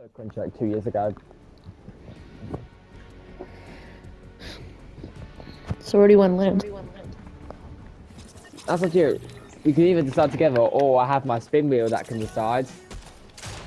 So cringe like 2 years ago. So where do you want to land? That's up to you. You can either decide together, or I have my spin wheel that can decide.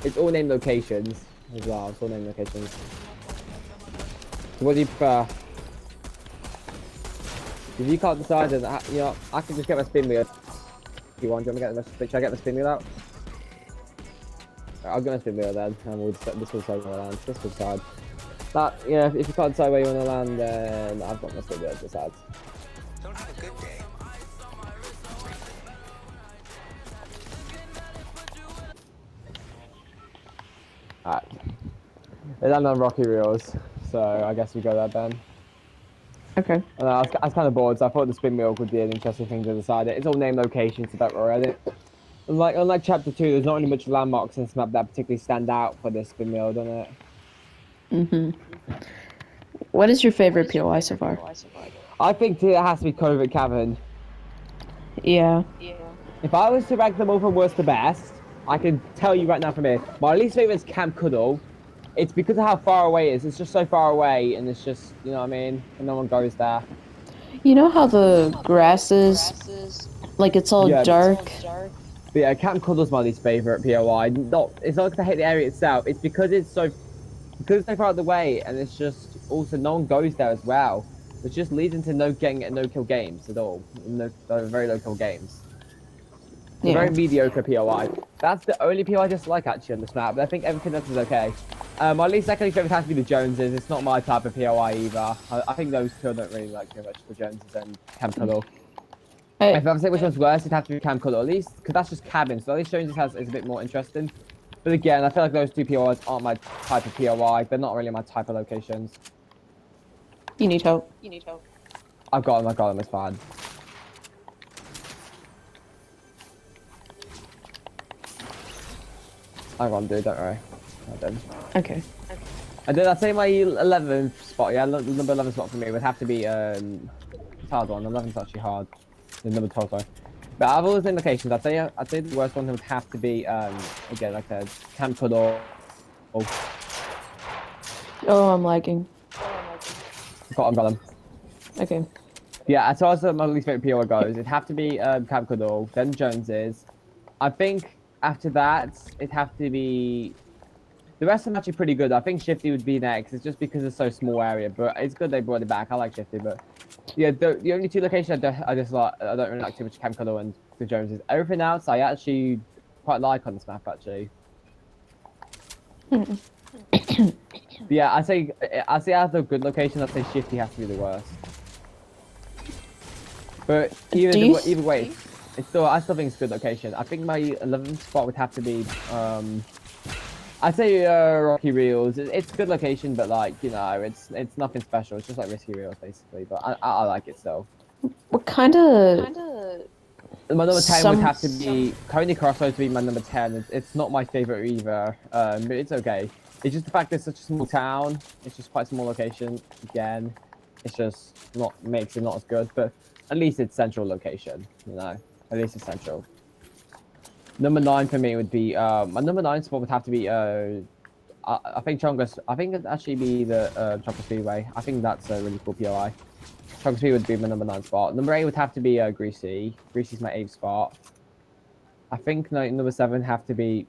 It's all named locations as well. It's all named locations. So what do you prefer? If you can't decide, then I can just get my spin wheel. If you want, do you want me to get the? Should I get the spin wheel out? I'm gonna spin wheel then, and this will decide where I land. This will decide. But yeah, if you can't decide where you want to land, then I've got my spin wheel to decide. Don't have a good day. Alright. They land on rocky reels, so I guess we go there, Ben. Okay. I was kind of bored, so I thought the spin wheel would be an interesting thing to decide. It's all named locations, so don't worry. Unlike chapter 2, there's not really much landmarks in this map that particularly stand out for this spin wheel, doesn't it? What is your favorite POI so far? I think it has to be Covert Cavern. Yeah. If I was to rank them all from worst to best, I can tell you right now from here, my least favorite is Camp Cuddle. It's because of how far away it is. It's just so far away, and it's just, you know what I mean? And no one goes there. You know how the grass is, like it's all dark? But yeah, Camp Cuddle's my least favorite POI. It's not because I hate the area itself. It's because it's so far out of the way, and it's just also no one goes there as well, which just leads into no kill games at all. Very low kill games. It's a very mediocre POI. That's the only POI I dislike actually on this map, but I think everything else is okay. My least secondary favorite has to be the Joneses. It's not my type of POI either. I think those two I don't really like too much, the Joneses and Camp Cuddle. If I have to say which one's worse, it'd have to be Camp Cuddle, at least, because that's just cabins. So at least Joneses is a bit more interesting. But again, I feel like those two POIs aren't my type of POI. They're not really my type of locations. You need help. I've got them, it's fine. I'm gonna do it, don't worry. Okay. And then I'd say my 11th spot, yeah, number 11 spot for me would have to be, it's a hard one. 11's actually hard. Number 12, sorry. But I've always been locations. I'd say the worst one would have to be, again, like I said, Camp Cuddle. Oh, I'm lagging. Got them. Okay. Yeah, as far as my least favorite PO goes, it'd have to be Camp Cuddle, then Joneses. I think after that, it'd have to be. The rest of them actually pretty good. I think Shifty would be next. It's just because it's so small area, but it's good they brought it back. I like Shifty, but yeah, the only two locations I don't really like too much Camp Cuddle and the Joneses. Everything else I actually quite like on this map actually. Yeah, I say out of the good locations, I'd say Shifty has to be the worst. But either way, I still think it's a good location. I think my 11th spot would have to be I'd say Rocky Reels. It's a good location, but like it's nothing special. It's just like Risky Reels basically. But I like it still. What kind of? My number 10 would have to be Coney Crossroads to be my number 10. It's not my favorite either, but it's okay. It's just the fact that it's such a small town. It's just quite a small location. Again, it's just makes it not as good. But at least it's central location. At least it's central. Number 9 for me would be my number 9 spot would have to be I think Chongus. I think it'd actually be the Chongus Speedway. I think that's a really cool POI. Chongus Speedway would be my number 9 spot. Number 8 would have to be Greasy. Greasy's my 8th spot. I think number 7 have to be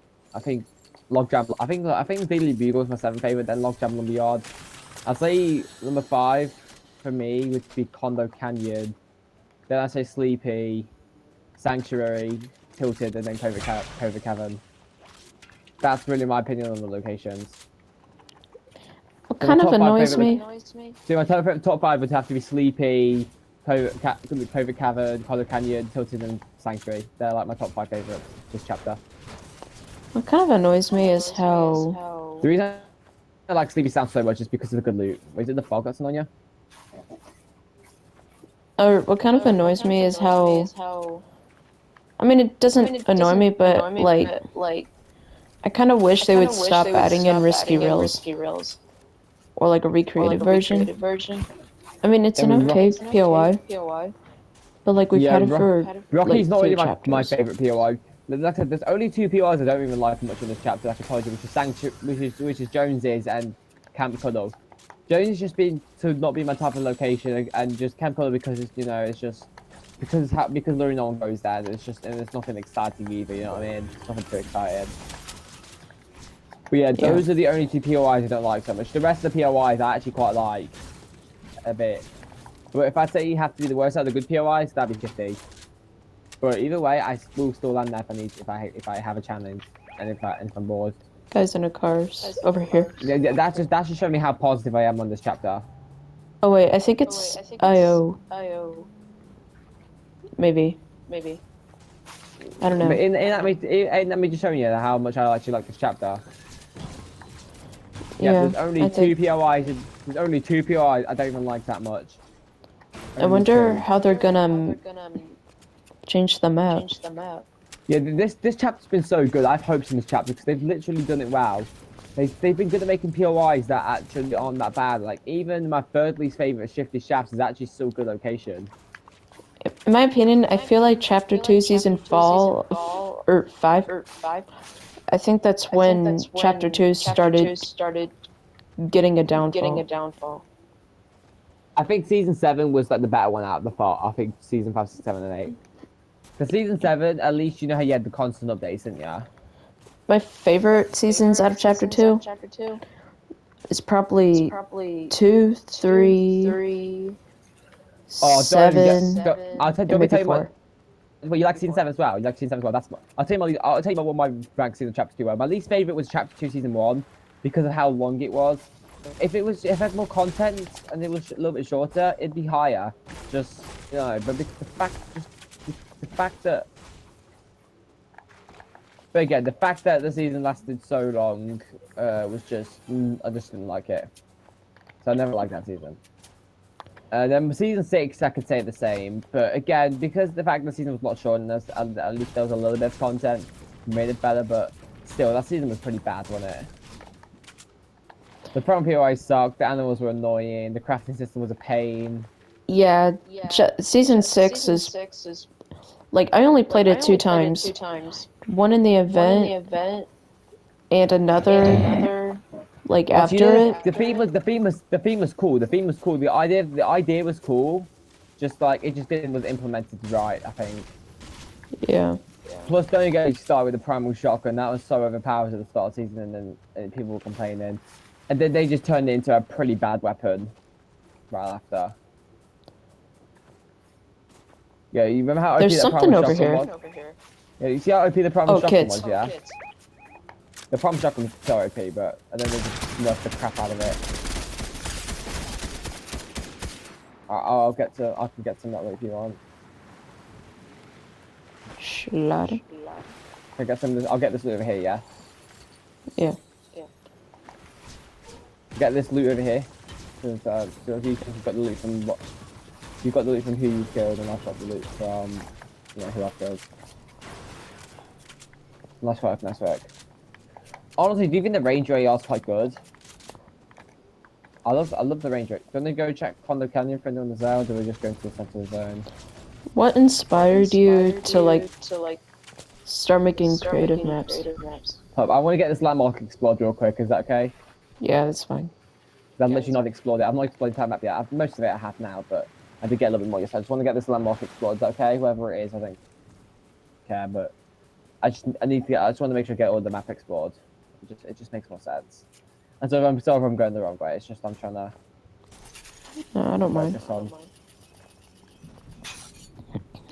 Logjam. I think Daily Bugle is my 7th favorite. Then Logjam Lumberyard. I'd say number 5 for me would be Condo Canyon. Then I say Sleepy, Sanctuary, Tilted, and then Covert Cavern. That's really my opinion on the locations. What kind of annoys me? So my top 5 would have to be Sleepy, Covert Cavern, Condo Canyon, Tilted, and Sanctuary. They're like my top 5 favorites this chapter. What kind of annoys me is how. The reason I like Sleepy Sound so much is because of the good loot. Wait, is it the fog that's on you? Or what kind of annoys me is how. I mean, it doesn't annoy me, but like, I kind of wish they would stop adding in risky reels, or like a recreated version. I mean, it's an okay POI, but like we've had it for Rocky's like not really 2 chapters. my favorite POI. Like I said, there's only two POIs I don't even like much in this chapter. Like I told you, which is Jones's and Camp Cuddle. Jones has just been to not be my type of location, and just Camp Cuddle because it's it's just because literally no one goes there. And it's nothing exciting either. You know what I mean? It's nothing too exciting. But yeah, those are the only two POIs I don't like so much. The rest of the POIs I actually quite like a bit. But if I say you have to be the worst out of the good POIs, that'd be 50. But either way, I will still land there if I have a challenge and if I'm bored. Guys in the cars over here. Yeah, that's just showing me how positive I am on this chapter. Oh wait, I think it's IO. Maybe. I don't know. But in that me just showing you how much I actually like this chapter. Yeah, there's only two POIs. There's only two POIs I don't even like that much. I wonder how they're gonna change the map. Yeah, this chapter's been so good. I have hopes in this chapter because they've literally done it well. They've been good at making POIs that actually aren't that bad. Like even my third least favorite, Shifty Shafts, is actually still good location. In my opinion, I feel like Chapter 2, Season 5, I think that's when Chapter 2 started getting a downfall. I think Season 7 was like the better one out of the four. I think Season 5, 6, 7, and 8. For Season 7, at least you know how you had the constant updates, didn't you? My favorite seasons out of Chapter 2 is probably 2, 3, 7, I'll tell and maybe you 4. Well, you like Season 7 as well. You like Season 7 as well. I'll tell you about what my ranks in Chapter 2 were. My least favorite was Chapter 2, Season 1, because of how long it was. If it had more content and it was a little bit shorter, it'd be higher. Just but because the fact that. But again, the fact that the season lasted so long was just I just didn't like it. So I never liked that season. Then season 6, I could say the same, but again, because the fact the season was a lot shorter, and at least there was a little bit of content, made it better. But still, that season was pretty bad, wasn't it? The problem POI sucked. The animals were annoying. The crafting system was a pain. Yeah, season 6 is like I only played it 2 times. One in the event, and another like after it. The theme was cool. The theme was cool. The idea was cool. Just like it just didn't was implemented right, I think. Yeah. Plus, don't get me started with the primal shotgun. That was so overpowered at the start of the season, and people were complaining. And then they just turned it into a pretty bad weapon right after. Yeah, you remember how OP There's that something primal over shotgun here. was? Yeah, you see how OP the primal shotgun kids. was, yeah? The primal shotgun was so OP, and then they just nerfed the crap out of it. I can get some that loot if you want. Schlatter. I'll get this loot over here, yeah? Yeah. Get this loot over here. Because you've got the loot from what? You've got the loot from who you killed, and I've got the loot from who I've killed. Nice work. Honestly, do you think the range AR is quite good? I love the range rate. Don't they go check Condo Canyon for anyone there, or do we just go to the center of the zone? What inspired you to like start making creative maps? I want to get this landmark explored real quick. Is that okay? Yeah, that's fine. I've literally not explored it. I've not explored the map yet. Most of it I have now, but I did get a little bit more yesterday. I just want to get this landmark explored. Is that okay? Whoever it is, I think. Okay, but I just want to make sure I get all the map explored. It just makes more sense. And so I'm sorry if I'm going the wrong way. It's just I'm trying to. No, I don't mind.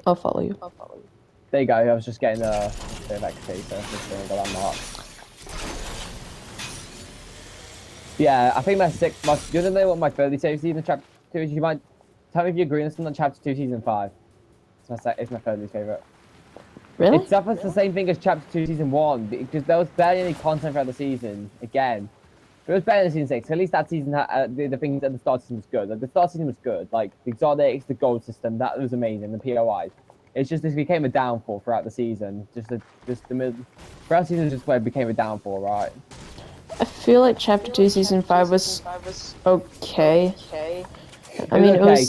I'll follow you. There you go. I was just getting a bit of XP, so just doing the landmark. Yeah, I think my sixth. Do you know what my third least favorite season of Chapter 2 is? You might tell me if you agree on this on Chapter 2, Season 5. It's my third least favorite. Really? It suffers the same thing as Chapter 2, Season 1, because there was barely any content throughout the season, again. But it was better than Season 6. At least that season, the things at the start season was good. Like, the start season was good. Like, the exotics, the gold system, that was amazing. The POIs. It's just this became a downfall throughout the season. Throughout the season, just where it became a downfall, right? I feel like Chapter 2, Season 5 was okay. I mean, okay.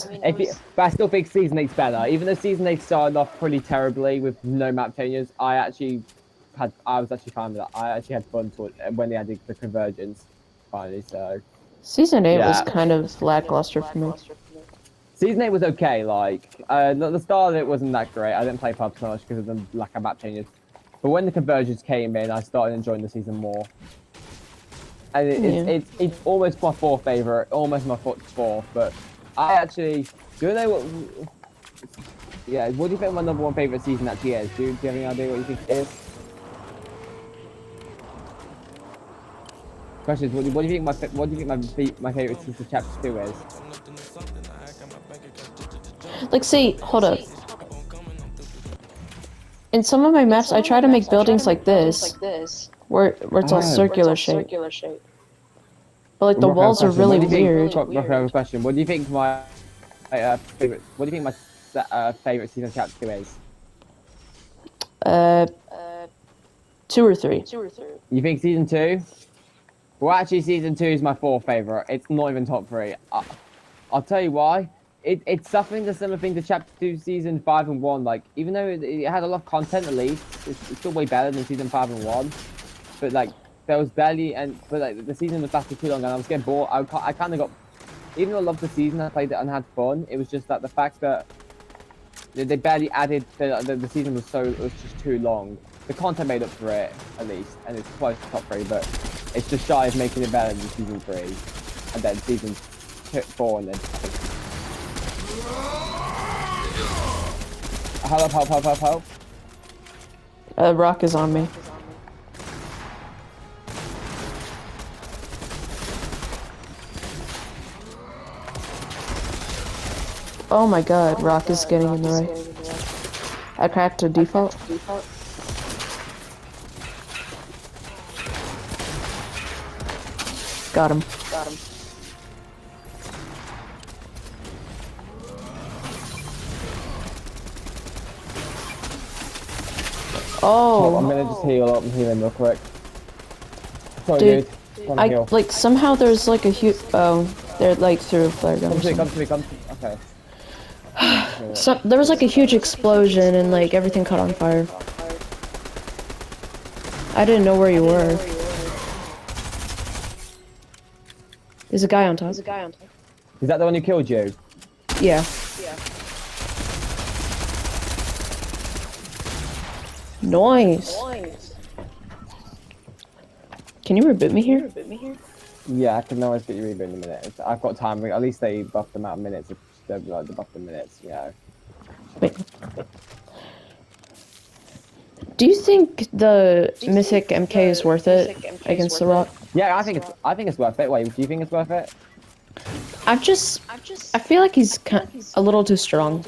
But I still think season 8's better. Even though season 8 started off pretty terribly with no map changes, I was actually fine with that. I actually had fun when they added the convergence finally. So Season 8 was yeah, kind of lackluster for me. season 8 was okay. Like the start of it wasn't that great. I didn't play pub so much because of the lack of map changes. But when the convergence came in, I started enjoying the season more. And it's almost my fourth favorite, almost my fourth. But I actually do you know what? Yeah, what do you think my number one favorite season actually is? Do you have any idea what you think it is? Question is, what do you think my favorite season chapter 2 is? Like, see, hold up. In some of my maps, I try to make buildings like this, where it's all circular shape. But like the walls are really weird. Rough question. What do you think my favorite? What do you think my favorite season chapter 2 is? Uh, 2 or 3. You think season 2? Well, actually, season 2 is my fourth favorite. It's not even top 3. I'll tell you why. It's suffering the similar thing to Chapter 2, Season 5 and 1. Like, even though it had a lot of content at least, it's still way better than Season 5 and 1. But, like, there was barely... But, like, the season was lasting too long and I was getting bored. I kind of got... Even though I loved the season, I played it and had fun. It was just that the fact that they barely added... The season was just too long. The content made up for it, at least. And it's close to top 3, but it's just shy of making it better than Season 3. And then Season 4 and then... Help. Rock is on me. Oh my god, Rock is getting in the way. I cracked a default. Got him. Oh, I'm gonna just heal up and heal him real quick. Sorry, dude. Heal. Like, somehow there's like a huge... Oh, they're like through a flare gun. Come to me. Okay. So, there was like a huge explosion and like everything caught on fire. I didn't know where you were. There's a guy on top. Is that the one who killed you? Yeah. Nice. Can you reboot me here? Yeah, I can always get you reboot in a minute. I've got time. At least they buffed them out of minutes. They buffed the minutes, you know. Wait. Do you think the Mythic MK is worth it against the Rock? Yeah, I think it's worth it. Wait, do you think it's worth it? I feel like he's a little too strong.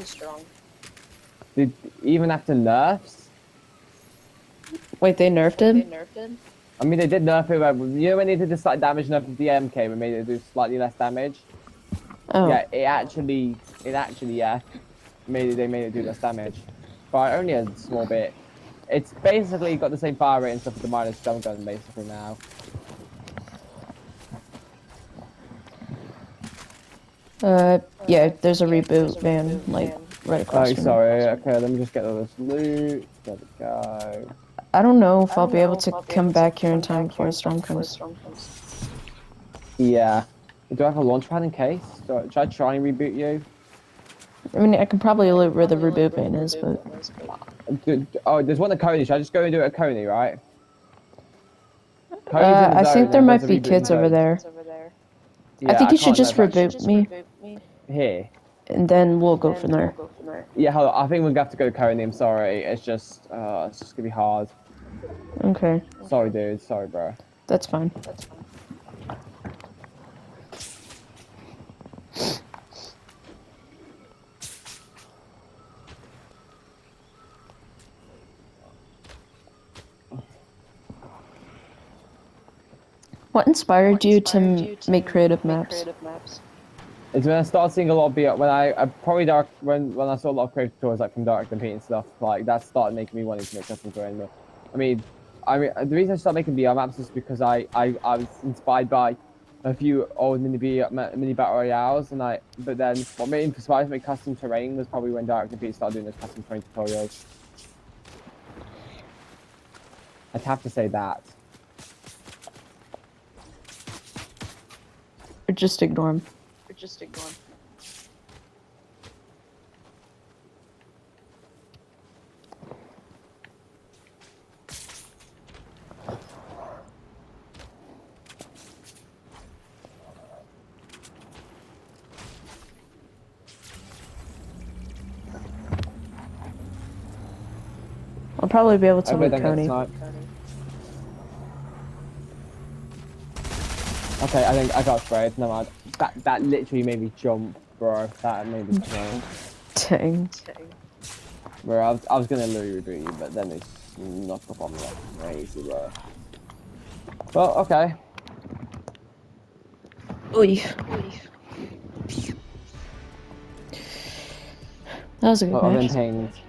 Even after nerfs? Wait, they nerfed him? I mean, they did nerf it. You know when they did the slight damage nerf of the MK, we made it do slightly less damage. Oh. Yeah, it actually, yeah, they made it do less damage, but only a small bit. It's basically got the same fire rate and stuff with the minus stun gun basically now. Yeah, there's a reboot van, like, right across from me. Sorry, okay, let me just get all this loot. There we go. I don't know if I'll be able to come back here in time before a storm comes. Yeah. Do I have a launch pad in case? Should I try and reboot you? I mean, I can probably loot where the reboot van is, but... Oh, there's one at Coney. Should I just go and do it at Coney, right? I think there might be kids over there. Yeah, I think you should just reboot me. Here. And then we'll go from there. Yeah, hold on. I think we're gonna have to go to Coney. I'm sorry. It's just gonna be hard. Okay. Sorry, dude. Sorry, bro. That's fine. What inspired you to make creative maps? It's when I started seeing a lot of when I probably when I saw a lot of creative tutorials like from Dark and Pete and stuff, like that started making me wanting to make custom terrain more. I mean the reason I started making VR maps is because I was inspired by a few old mini battle royales, and but then what made me inspired me custom terrain was probably when Direct Compete started doing those custom terrain tutorials. I'd have to say that. Or just ignore him. I'll probably be able to loot Coney. Okay, I think I got sprayed. No mind. That literally made me jump, bro. That made me jump. Dang. Bro, I was gonna loot you, but then it snuck up on me like crazy, bro. Well, okay. Oy. That was a good Well, I've match. been pinged.